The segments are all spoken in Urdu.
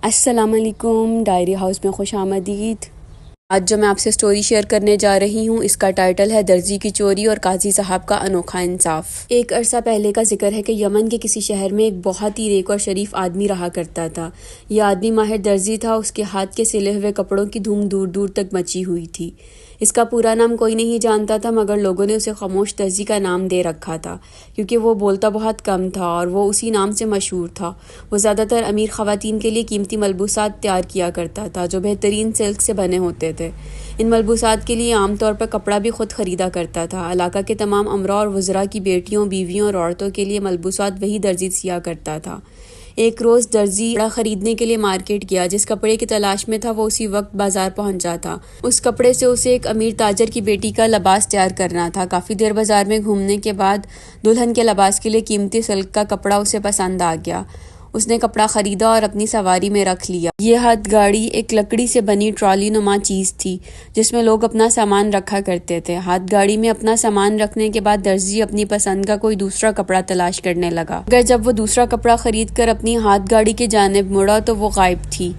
السلام علیکم، ڈائری ہاؤس میں خوش آمدید۔ آج جو میں آپ سے سٹوری شیئر کرنے جا رہی ہوں اس کا ٹائٹل ہے درزی کی چوری اور قاضی صاحب کا انوکھا انصاف۔ ایک عرصہ پہلے کا ذکر ہے کہ یمن کے کسی شہر میں ایک بہت ہی نیک اور شریف آدمی رہا کرتا تھا۔ یہ آدمی ماہر درزی تھا، اس کے ہاتھ کے سلے ہوئے کپڑوں کی دھوم دور دور تک مچی ہوئی تھی۔ اس کا پورا نام کوئی نہیں جانتا تھا، مگر لوگوں نے اسے خاموش درزی کا نام دے رکھا تھا کیونکہ وہ بولتا بہت کم تھا اور وہ اسی نام سے مشہور تھا۔ وہ زیادہ تر امیر خواتین کے لیے قیمتی ملبوسات تیار کیا کرتا تھا جو بہترین سلک سے بنے ہوتے تھے۔ ان ملبوسات کے لیے عام طور پر کپڑا بھی خود خریدا کرتا تھا۔ علاقہ کے تمام امراء اور وزراء کی بیٹیوں، بیویوں اور عورتوں کے لیے ملبوسات وہی درزی سیا کرتا تھا۔ ایک روز درزی کپڑا خریدنے کے لیے مارکیٹ گیا۔ جس کپڑے کی تلاش میں تھا وہ اسی وقت بازار پہنچا تھا۔ اس کپڑے سے اسے ایک امیر تاجر کی بیٹی کا لباس تیار کرنا تھا۔ کافی دیر بازار میں گھومنے کے بعد دلہن کے لباس کے لیے قیمتی سلک کا کپڑا اسے پسند آ گیا۔ اس نے کپڑا خریدا اور اپنی سواری میں رکھ لیا۔ یہ ہاتھ گاڑی ایک لکڑی سے بنی ٹرالی نما چیز تھی جس میں لوگ اپنا سامان رکھا کرتے تھے۔ ہاتھ گاڑی میں اپنا سامان رکھنے کے بعد درزی اپنی پسند کا کوئی دوسرا کپڑا تلاش کرنے لگا، مگر جب وہ دوسرا کپڑا خرید کر اپنی ہاتھ گاڑی کی جانب مڑا تو وہ غائب تھی۔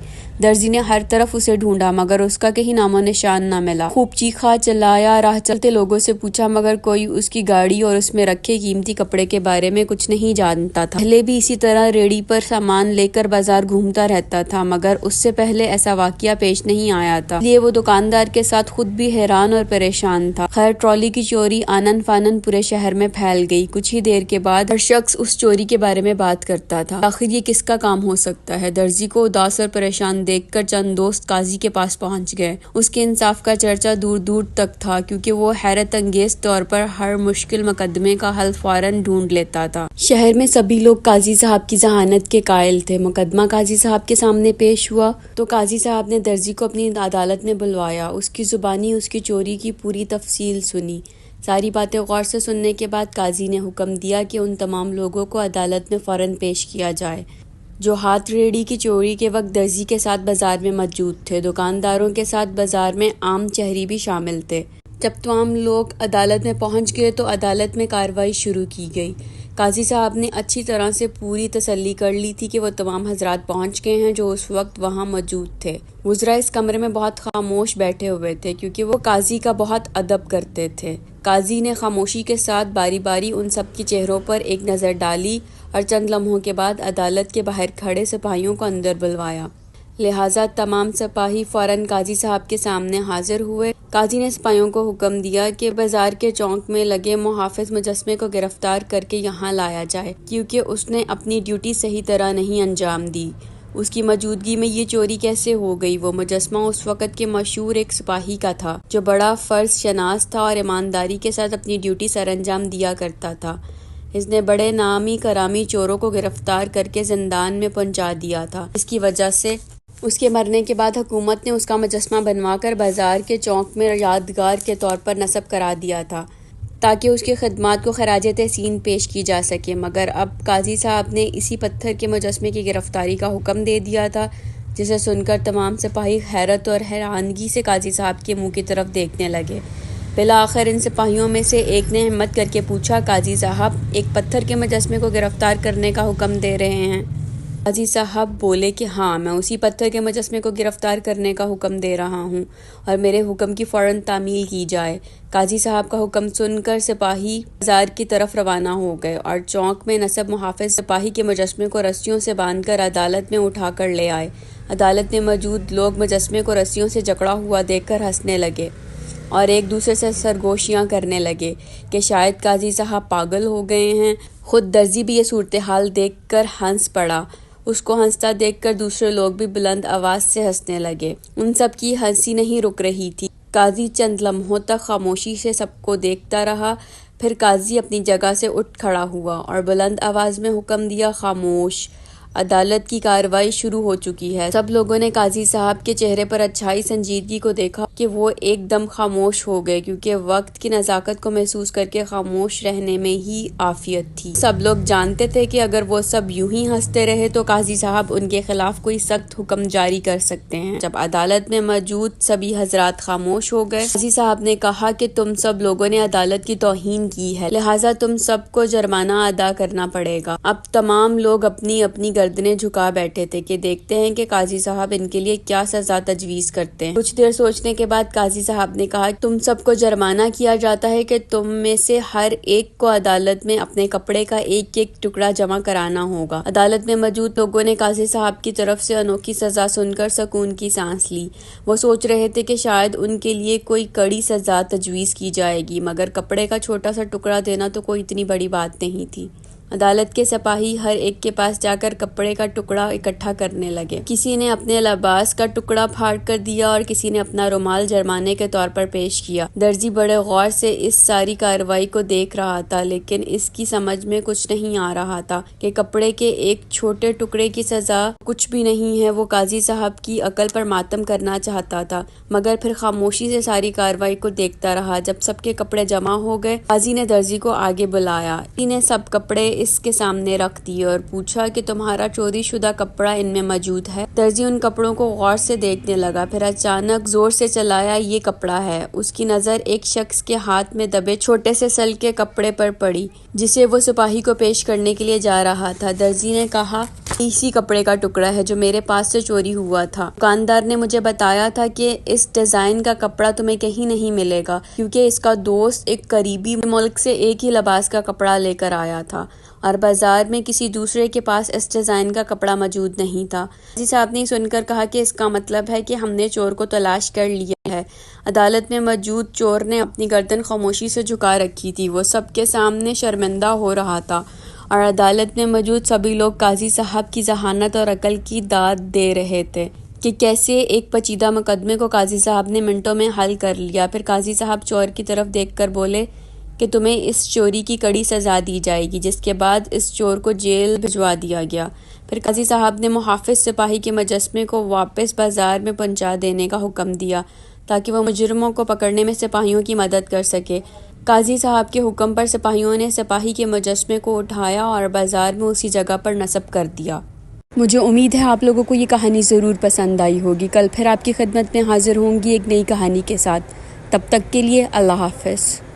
درزی نے ہر طرف اسے ڈھونڈا مگر اس کا کہیں نام و نشان نہ ملا۔ خوب چیخا، چلایا، راہ چلتے لوگوں سے پوچھا مگر کوئی اس کی گاڑی اور اس میں رکھے قیمتی کپڑے کے بارے میں کچھ نہیں جانتا تھا۔ پہلے بھی اسی طرح ریڑھی پر سامان لے کر بازار گھومتا رہتا تھا مگر اس سے پہلے ایسا واقعہ پیش نہیں آیا تھا، اس لیے وہ دکاندار کے ساتھ خود بھی حیران اور پریشان تھا۔ خیر، ٹرالی کی چوری آنن فانن پورے شہر میں پھیل گئی۔ کچھ ہی دیر کے بعد ہر شخص اس چوری کے بارے میں بات کرتا تھا۔ آخر یہ کس کا کام ہو سکتا ہے؟ درزی کو اداس اور پریشان دیکھ کر چند دوست قاضی کے پاس پہنچ گئے۔ اس کے انصاف کا چرچا دور دور تک تھا کیونکہ وہ حیرت انگیز طور پر ہر مشکل مقدمے کا حل فوراً ڈھونڈ لیتا تھا۔ شہر میں سبھی لوگ قاضی صاحب کی ذہانت کے قائل تھے۔ مقدمہ قاضی صاحب کے سامنے پیش ہوا تو قاضی صاحب نے درزی کو اپنی عدالت میں بلوایا۔ اس کی زبانی اس کی چوری کی پوری تفصیل سنی۔ ساری باتیں غور سے سننے کے بعد قاضی نے حکم دیا کہ ان تمام لوگوں کو عدالت میں فوراً پیش کیا جائے جو ہاتھ ریڑھی کی چوری کے وقت درزی کے ساتھ بازار میں موجود تھے۔ دکانداروں کے ساتھ بازار میں عام شہری بھی شامل تھے۔ جب تمام لوگ عدالت میں پہنچ گئے تو عدالت میں کارروائی شروع کی گئی۔ قاضی صاحب نے اچھی طرح سے پوری تسلی کر لی تھی کہ وہ تمام حضرات پہنچ گئے ہیں جو اس وقت وہاں موجود تھے۔ وزراء اس کمرے میں بہت خاموش بیٹھے ہوئے تھے کیونکہ وہ قاضی کا بہت ادب کرتے تھے۔ قاضی نے خاموشی کے ساتھ باری باری ان سب کے چہروں پر ایک نظر ڈالی اور چند لمحوں کے بعد عدالت کے باہر کھڑے سپاہیوں کو اندر بلوایا۔ لہٰذا تمام سپاہی فوراً قاضی صاحب کے سامنے حاضر ہوئے۔ قاضی نے سپاہیوں کو حکم دیا کہ بازار کے چوک میں لگے محافظ مجسمے کو گرفتار کر کے یہاں لایا جائے کیونکہ اس نے اپنی ڈیوٹی صحیح طرح نہیں انجام دی۔ اس کی موجودگی میں یہ چوری کیسے ہو گئی؟ وہ مجسمہ اس وقت کے مشہور ایک سپاہی کا تھا جو بڑا فرض شناس تھا اور ایمانداری کے ساتھ اپنی ڈیوٹی سر انجام دیا کرتا تھا۔ اس نے بڑے نامی کرامی چوروں کو گرفتار کر کے زندان میں پہنچا دیا تھا، جس کی وجہ سے اس کے مرنے کے بعد حکومت نے اس کا مجسمہ بنوا کر بازار کے چوک میں یادگار کے طور پر نصب کرا دیا تھا تاکہ اس کی خدمات کو خراج تحسین پیش کی جا سکے۔ مگر اب قاضی صاحب نے اسی پتھر کے مجسمے کی گرفتاری کا حکم دے دیا تھا، جسے سن کر تمام سپاہی حیرت اور حیرانگی سے قاضی صاحب کے منہ کی طرف دیکھنے لگے۔ بالآخر ان سپاہیوں میں سے ایک نے ہمت کر کے پوچھا، قاضی صاحب ایک پتھر کے مجسمے کو گرفتار کرنے کا حکم دے رہے ہیں؟ قاضی صاحب بولے کہ ہاں، میں اسی پتھر کے مجسمے کو گرفتار کرنے کا حکم دے رہا ہوں اور میرے حکم کی فوراً تعمیل کی جائے۔ قاضی صاحب کا حکم سن کر سپاہی بازار کی طرف روانہ ہو گئے اور چوک میں نصب محافظ سپاہی کے مجسمے کو رسیوں سے باندھ کر عدالت میں اٹھا کر لے آئے۔ عدالت میں موجود لوگ مجسمے کو رسیوں سے جکڑا ہوا دیکھ کر ہنسنے لگے اور ایک دوسرے سے سرگوشیاں کرنے لگے کہ شاید قاضی صاحب پاگل ہو گئے ہیں۔ خود درزی بھی یہ صورتحال دیکھ کر ہنس پڑا۔ اس کو ہنستا دیکھ کر دوسرے لوگ بھی بلند آواز سے ہنسنے لگے۔ ان سب کی ہنسی نہیں رک رہی تھی۔ قاضی چند لمحوں تک خاموشی سے سب کو دیکھتا رہا، پھر قاضی اپنی جگہ سے اٹھ کھڑا ہوا اور بلند آواز میں حکم دیا، خاموش! عدالت کی کارروائی شروع ہو چکی ہے۔ سب لوگوں نے قاضی صاحب کے چہرے پر اچھائی سنجیدگی کو دیکھا کہ وہ ایک دم خاموش ہو گئے، کیونکہ وقت کی نزاکت کو محسوس کر کے خاموش رہنے میں ہی عافیت تھی۔ سب لوگ جانتے تھے کہ اگر وہ سب یوں ہی ہنستے رہے تو قاضی صاحب ان کے خلاف کوئی سخت حکم جاری کر سکتے ہیں۔ جب عدالت میں موجود سبھی حضرات خاموش ہو گئے، قاضی صاحب نے کہا کہ تم سب لوگوں نے عدالت کی توہین کی ہے، لہٰذا تم سب کو جرمانہ ادا کرنا پڑے گا۔ اب تمام لوگ اپنی اپنی گردنیں جھکا بیٹھے تھے کہ دیکھتے ہیں کہ قاضی صاحب ان کے لیے کیا سزا تجویز کرتے ہیں۔ کچھ دیر سوچنے کے بعد قاضی صاحب نے کہا، تم سب کو جرمانہ کیا جاتا ہے کہ تم میں سے ہر ایک کو عدالت میں اپنے کپڑے کا ایک ایک ٹکڑا جمع کرانا ہوگا۔ عدالت میں موجود لوگوں نے قاضی صاحب کی طرف سے انوکھی سزا سن کر سکون کی سانس لی۔ وہ سوچ رہے تھے کہ شاید ان کے لیے کوئی کڑی سزا تجویز کی جائے گی، مگر کپڑے کا چھوٹا سا ٹکڑا دینا تو کوئی اتنی بڑی بات نہیں تھی۔ عدالت کے سپاہی ہر ایک کے پاس جا کر کپڑے کا ٹکڑا اکٹھا کرنے لگے۔ کسی نے اپنے لباس کا ٹکڑا پھاڑ کر دیا اور کسی نے اپنا رومال جرمانے کے طور پر پیش کیا۔ درزی بڑے غور سے اس ساری کارروائی کو دیکھ رہا تھا، لیکن اس کی سمجھ میں کچھ نہیں آ رہا تھا کہ کپڑے کے ایک چھوٹے ٹکڑے کی سزا کچھ بھی نہیں ہے۔ وہ قاضی صاحب کی عقل پر ماتم کرنا چاہتا تھا، مگر پھر خاموشی سے ساری کارروائی کو دیکھتا رہا۔ جب سب کے کپڑے جمع ہو گئے، قاضی نے درزی کو آگے بلایا۔ درزی نے سب کپڑے اس کے سامنے رکھ دیے اور پوچھا کہ تمہارا چوری شدہ کپڑا ان میں موجود ہے؟ درزی ان کپڑوں کو غور سے دیکھنے لگا، پھر اچانک زور سے چلایا، یہ کپڑا ہے۔ اس کی نظر ایک شخص کے ہاتھ میں دبے چھوٹے سے سل کے کپڑے پر پڑی، جسے وہ سپاہی کو پیش کرنے کے لیے جا رہا تھا۔ درزی نے کہا، اسی کپڑے کا ٹکڑا ہے جو میرے پاس سے چوری ہوا تھا۔ دکاندار نے مجھے بتایا تھا کہ اس ڈیزائن کا کپڑا تمہیں کہیں نہیں ملے گا، کیونکہ اس کا دوست ایک قریبی ملک سے ایک ہی لباس کا کپڑا لے کر آیا تھا اور بازار میں کسی دوسرے کے پاس اس ڈیزائن کا کپڑا موجود نہیں تھا۔ قاضی صاحب نے سن کر کہا کہ اس کا مطلب ہے کہ ہم نے چور کو تلاش کر لیا ہے۔ عدالت میں موجود چور نے اپنی گردن خاموشی سے جھکا رکھی تھی، وہ سب کے سامنے شرمندہ ہو رہا تھا، اور عدالت میں موجود سبھی لوگ قاضی صاحب کی ذہانت اور عقل کی داد دے رہے تھے کہ کیسے ایک پیچیدہ مقدمے کو قاضی صاحب نے منٹوں میں حل کر لیا۔ پھر قاضی صاحب چور کی طرف دیکھ کر بولے کہ تمہیں اس چوری کی کڑی سزا دی جائے گی، جس کے بعد اس چور کو جیل بھجوا دیا گیا۔ پھر قاضی صاحب نے محافظ سپاہی کے مجسمے کو واپس بازار میں پہنچا دینے کا حکم دیا تاکہ وہ مجرموں کو پکڑنے میں سپاہیوں کی مدد کر سکے۔ قاضی صاحب کے حکم پر سپاہیوں نے سپاہی کے مجسمے کو اٹھایا اور بازار میں اسی جگہ پر نصب کر دیا۔ مجھے امید ہے آپ لوگوں کو یہ کہانی ضرور پسند آئی ہوگی۔ کل پھر آپ کی خدمت میں حاضر ہوں گی ایک نئی کہانی کے ساتھ۔ تب تک کے لیے اللہ حافظ۔